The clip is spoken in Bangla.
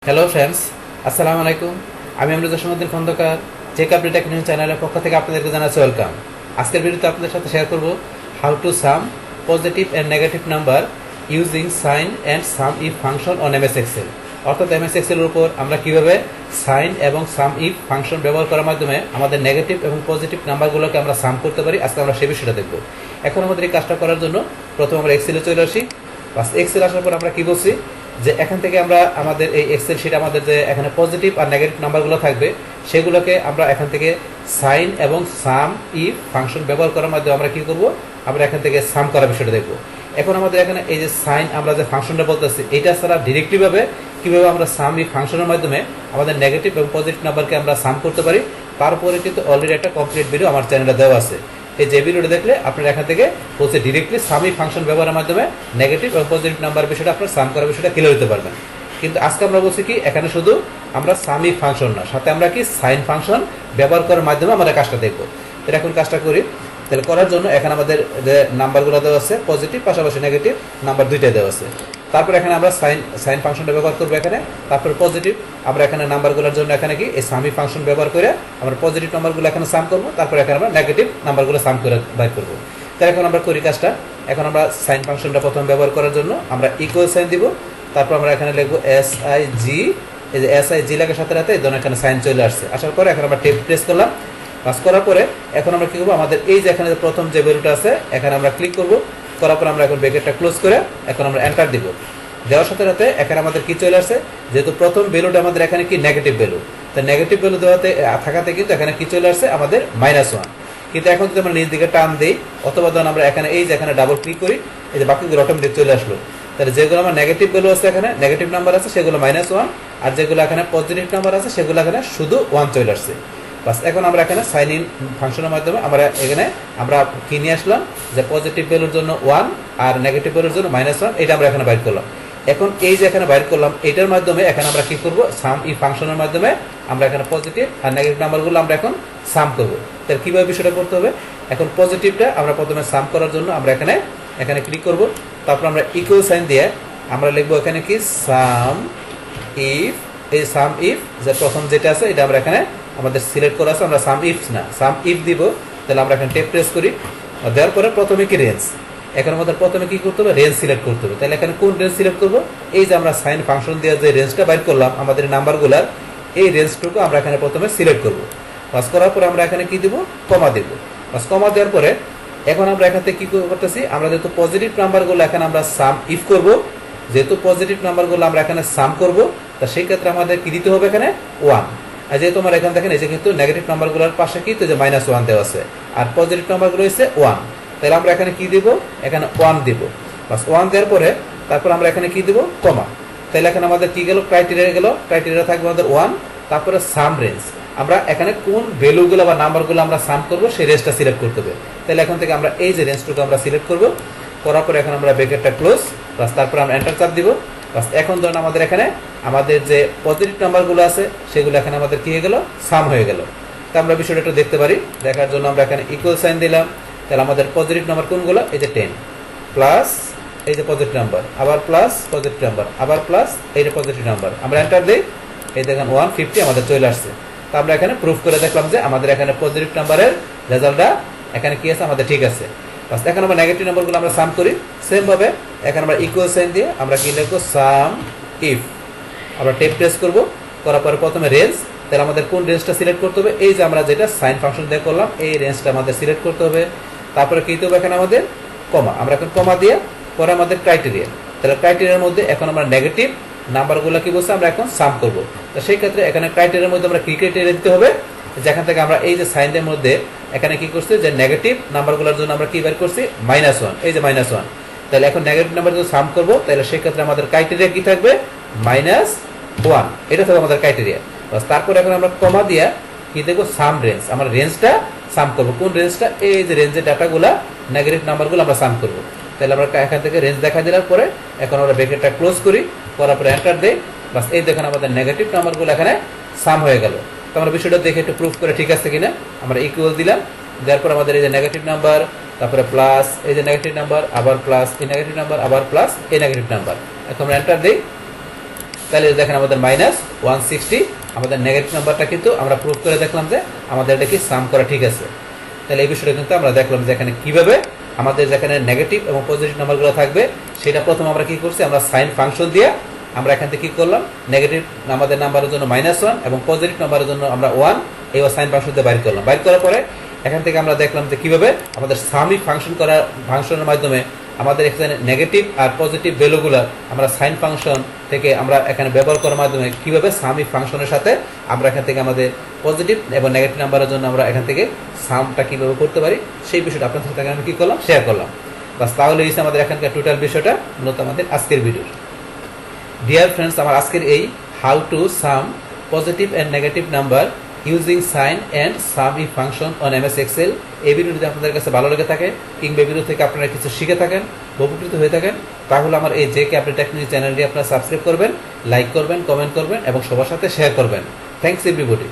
হ্যালো ফ্রেন্ডস, আসসালামু আলাইকুম। আমি Amruzzaman Jasimuddin Khandaker check update technical চ্যানেলের পক্ষ থেকে আপনাদেরকে জানাচ্ছি ওয়েলকাম। আজকের ভিডিওতে আপনাদের সাথে শেয়ার করব how to sum positive and negative number using sign and sum if function on MS Excel. অর্থাৎ এমএস এক্সেলের উপর আমরা কিভাবে সাইন এবং সাম ইফ ফাংশন ব্যবহার করার মাধ্যমে আমাদের নেগেটিভ এবং পজিটিভ নাম্বারগুলোকে আমরা সাম করতে পারি। আজকে আমরা সেই বিষয়টা দেখব। এখন আমাদের এই কাজটা করার জন্য প্রথমে আমরা এক্সেলে চলে আসি। এক্সেল আসার পর আমরা কি বলছি যে এখান থেকে আমরা আমাদের এই এক্সেল শিট আমাদের যে এখানে পজিটিভ আর নেগেটিভ নাম্বারগুলো থাকবে সেগুলোকে আমরা এখান থেকে সাইন এবং সাম ইফ ফাংশন ব্যবহার করার মাধ্যমে আমরা কি করব, আমরা এখান থেকে সাম করার বিষয়টা দেখব। এখন আমাদের এখানে এই যে সাইন আমরা যে ফাংশনটা বলতেছি এটা ছাড়া ডিরেক্টলিভাবে কিভাবে আমরা সাম ইফ ফাংশনের মাধ্যমে আমাদের নেগেটিভ এবং পজিটিভ নাম্বারকে আমরা সাম করতে পারি তারপরে কিন্তু অলরেডি একটা কমপ্লিট ভিডিও আমার চ্যানেলে দেওয়া আছে। এই যে ভিডিওটা দেখলে আপনারা এখান থেকে বলছে ডিরেক্টলি সাম ইফ ফাংশন ব্যবহারের মাধ্যমে নেগেটিভ এবং পজিটিভ নাম্বার বিষয়টা আপনার সাম করার বিষয়টা ক্লিয়ার হতে পারবেন। কিন্তু আজকে আমরা বলছি কি এখানে শুধু আমরা সাম ইফ ফাংশন না, সাথে আমরা কি সাইন ফাংশন ব্যবহার করার মাধ্যমে আমরা কাজটা দেখবো। তাহলে এখন কাজটা করি। তাহলে করার জন্য এখানে আমাদের যে নাম্বারগুলো দেওয়া আছে পজিটিভ পাশাপাশি নেগেটিভ নাম্বার দুইটাই দেওয়া আছে। তারপর এখানে আমরা সাইন ফাংশনটা ব্যবহার করবো এখানে। তারপর পজিটিভ আমরা এখানে নাম্বারগুলোর জন্য এখানে কি এই সাম ইফ ফাংশন ব্যবহার করে আমরা পজিটিভ নাম্বারগুলো এখানে সাম করবো। তারপর এখানে আমরা নেগেটিভ নাম্বারগুলো সাম করে বাইর করবো। তাহলে এখন আমরা করি কাজটা। এখন আমরা সাইন ফাংশনটা প্রথম ব্যবহার করার জন্য আমরা ইকুয়াল সাইন দিব। তারপর আমরা এখানে লিখবো SIG। এই যে SIG লেখার সাথে সাথে এই ধরনের এখানে সাইন চলে আসছে। আসার পরে এখন আমরা টেপ প্রেস করলাম। পাস করার পরে এখন আমরা কি করবো, আমাদের এই যে এখানে প্রথম যে ভ্যালুটা আছে এখানে আমরা ক্লিক করবো। করার পর আমরা এখন ব্র্যাকেটটা ক্লোজ করে এখন আমরা এন্টার দিব। দেওয়ার সাথে সাথে এখানে আমাদের কি চলে আসছে, যেহেতু প্রথম ভ্যালুটা আমাদের এখানে কি নেগেটিভ ভ্যালু, তো নেগেটিভ ভ্যালু দেওয়াতে থাকাতে কিন্তু এখানে কি চলে আসছে আমাদের -1। কিন্তু এখন যদি আমরা নিজ দিকে টান দিই অথবা ধরুন আমরা এখানে এই যে এখানে ডাবল ক্লিক করি, এই যে বাকিগুলো অটোমেটিক চলে আসলো। তাহলে যেগুলো আমার নেগেটিভ ভ্যালু আছে এখানে নেগেটিভ নাম্বার আছে সেগুলো -1, আর যেগুলো এখানে পজিটিভ নাম্বার আছে সেগুলো এখানে শুধু 1 চলে আসছে। বাস এখন আমরা এখানে সাইন ইন ফাংশনের মাধ্যমে আমরা এখানে আমরা কি নিয়ে আসলাম যে পজিটিভ ভ্যালুর জন্য 1 আর নেগেটিভ ভ্যালুর জন্য -1, এটা আমরা এখানে বাইর করলাম। এখন এই যে এখানে বাইর করলাম এটার মাধ্যমে এখানে আমরা কি করব, সাম ই ফাংশনের মাধ্যমে আমরা এখানে পজিটিভ আর নেগেটিভ নাম্বারগুলো আমরা এখন সাম করব। তাহলে কিভাবে বিষয়টা করতে হবে, এখন পজিটিভটা আমরা প্রথমে সাম করার জন্য আমরা এখানে ক্লিক করব। তারপর আমরা ইকুয়াল সাইন দিয়ে আমরা লিখবো এখানে কি সাম ইফ। এই সাম ইফ যে প্রথম যেটা আছে এটা আমরা এখানে আমাদের সিলেক্ট করা আছে, আমরা সাম ইফ না সাম ইফ দিব। তাহলে আমরা এখানে টেপ প্রেস করি। দেওয়ার পরে প্রথমে কি রেঞ্জ, এখন আমাদের প্রথমে কি করতে হবে, রেঞ্জ সিলেক্ট করতে হবে। তাহলে এখানে কোন রেঞ্জ সিলেক্ট করবো, এই যে আমরা সাইন ফাংশন দিয়ে যে রেঞ্জটা বাইর করলাম আমাদের নাম্বারগুলার এই রেঞ্জটুকু আমরা এখানে প্রথমে সিলেক্ট করবো। পাস করার পরে আমরা এখানে কি দিব, কমা দেব। পাস কমা দেওয়ার পরে এখন আমরা এখান থেকে কি করতেছি, আমরা যেহেতু পজিটিভ নাম্বারগুলো এখানে আমরা সাম ইফ করব, যেহেতু পজিটিভ নাম্বারগুলো আমরা এখানে সাম করব, তা সেই ক্ষেত্রে আমাদের কি দিতে হবে এখানে 1। আর যেহেতু আমার এখানে দেখেন এই যে কিন্তু নেগেটিভ নাম্বারগুলোর পাশে কি তো যে -1 দেওয়া আছে আর পজিটিভ নাম্বারগুলো হচ্ছে 1। তাহলে আমরা এখানে কি দিব, এখানে 1 দিব। বাস 1 দেওয়ার পরে তারপর আমরা এখানে কি দিব, কমা। তাহলে এখানে আমাদের কি গেল, ক্রাইটেরিয়া গেল। ক্রাইটেরিয়া থাকবে আমাদের 1। তারপরে সাম রেঞ্জ, আমরা এখানে কোন ভ্যালুগুলো বা নাম্বারগুলো আমরা সাম করব সেই রেঞ্জটা সিলেক্ট করতে হবে। তাহলে এখন থেকে আমরা এই যে রেঞ্জটুকু আমরা সিলেক্ট করব। করার পরে এখন আমরা ব্র্যাকেটটা ক্লোজ, বাস তারপর আমরা এন্টার চাপ দিব। বাস এখন ধরুন আমাদের এখানে আমাদের যে পজিটিভ নাম্বারগুলো আছে সেগুলো এখানে আমাদের কি হয়ে গেল, সাম হয়ে গেল। তা আমরা বিষয়টা একটু দেখতে পারি। দেখার জন্য আমরা এখানে ইকুয়াল সাইন দিলাম। তাহলে আমাদের পজিটিভ নাম্বার কোনগুলো, এই যে 10 প্লাস এই যে পজিটিভ নাম্বার, আবার প্লাস পজিটিভ নাম্বার, আবার প্লাস এই যে পজিটিভ নাম্বার, আমরা এন্টার দিই। এই দেখেন 150 আমাদের চলে আসছে। তো আমরা এখানে প্রুফ করে দেখলাম যে আমাদের এখানে পজিটিভ নাম্বারের রেজাল্টটা এখানে কি আছে আমাদের ঠিক আছে। বাস এখন আমরা নেগেটিভ নাম্বারগুলো আমরা সাম করি সেম ভাবে। এখন আমরা ইকুয়াল সাইন দিয়ে আমরা কি লিখবো, সাম ইফ। আমরা টেপ প্রেস করব। করার পরে প্রথমে রেঞ্জ, তাহলে আমাদের কোন রেঞ্জটা সিলেক্ট করতে হবে, এই যে আমরা যেটা সাইন ফাংশন দিয়ে করলাম এই রেঞ্জটা আমাদের সিলেক্ট করতে হবে। তারপরে কি হবে এখানে আমাদের কমা, আমরা এখন কমা দিয়ে পরে আমাদের ক্রাইটেরিয়া। তাহলে ক্রাইটেরিয়ার মধ্যে এখন আমরা নেগেটিভ নাম্বারগুলো কি বলছে আমরা এখন সাম করব। তো সেই ক্ষেত্রে এখানে ক্রাইটেরিয়ার মধ্যে আমরা কি ক্রাইটেরিয়া দিতে হবে, যেখান থেকে আমরা এই যে সাইনের মধ্যে এখানে কি করছি যে নেগেটিভ নাম্বারগুলোর জন্য আমরা কি বের করছি -1, এই যে -1। তাহলে এখন নেগেটিভ নাম্বার যদি সাম করব তাহলে সেই ক্ষেত্রে আমাদের ক্রাইটেরিয়া কি থাকবে, -1, এটা থাকবে আমাদের ক্রাইটেরিয়া। বাস তারপর এখন আমরা কমা দিয়া কি দেখবো, সাম রেঞ্জ, আমরা রেঞ্জটা সাম করবো। কোন রেঞ্জটা, এই যে রেঞ্জের ডাটাগুলা নেগেটিভ নাম্বারগুলো আমরা সাম করবো। তাহলে আমরা এখান থেকে রেঞ্জ দেখা দেওয়ার পরে এখন আমরা ব্র্যাকেটটা ক্লোজ করি। করার পরে এন্টার দেই। বাস এই দেখেন আমাদের নেগেটিভ নাম্বারগুলো এখানে সাম হয়ে গেল। তো আমরা বিষয়টা দেখে একটু প্রুফ করে ঠিক আছে কিনা আমরা ইকুয়াল দিলাম। দেওয়ার পর আমাদের এই যে নেগেটিভ নাম্বার, তারপরে প্লাস এই যে নেগেটিভ নাম্বার, আবার প্লাস এই নেগেটিভ নাম্বার, আবার প্লাস এই নেগেটিভ নাম্বার, এখন আমরা এন্টার দিই। তাহলে দেখেন আমাদের -160 আমাদের নেগেটিভ নাম্বারটা কিন্তু আমরা প্রুভ করে দেখলাম যে আমাদের এটা কি সাম করা ঠিক আছে। তাহলে এই বিষয়টা কিন্তু আমরা দেখলাম যে এখানে কিভাবে আমাদের যেখানে নেগেটিভ এবং পজিটিভ নাম্বারগুলো থাকবে সেটা প্রথম আমরা কি করছি, আমরা সাইন ফাংশন দিয়ে আমরা এখান থেকে কি করলাম, নেগেটিভ আমাদের নাম্বারের জন্য -1 এবং পজিটিভ নাম্বারের জন্য আমরা 1 এই সাইন ফাংশন দিয়ে বাইর করলাম। বাইর করার পরে এখান থেকে আমরা দেখলাম যে কিভাবে আমাদের সামিক ফাংশনের মাধ্যমে আমাদের এখানে নেগেটিভ আর পজিটিভ ভ্যালুগুলো আমরা সাইন ফাংশন থেকে আমরা এখানে ব্যবহার করার মাধ্যমে কিভাবে সামিক ফাংশনের সাথে আমরা এখান থেকে আমাদের পজিটিভ এবং নেগেটিভ নাম্বারের জন্য আমরা এখান থেকে সামটা কিভাবে করতে পারি সেই বিষয়টা আপনাদের সাথে আমি কি করলাম, শেয়ার করলাম। বাস তাহলে এই আমাদের এখানকার টোটাল বিষয়টা মূলত আমাদের আজকের ভিডিও। ডিয়ার ফ্রেন্ডস, আমার আজকের এই how to sum positive and negative number using sign and sum if function on MS Excel এই ভিডিও যদি আপনাদের কাছে ভালো লেগে থাকে কিংবা ভিডিও থেকে আপনারা কিছু শিখে থাকেন, উপকৃত হয়ে থাকেন, তাহলে আমার এই জে কে আপডেট টেকনোলজি চ্যানেলটি আপনারা সাবস্ক্রাইব করবেন, লাইক করবেন, কমেন্ট করবেন এবং সবার সাথে শেয়ার করবেন। Thanks everybody.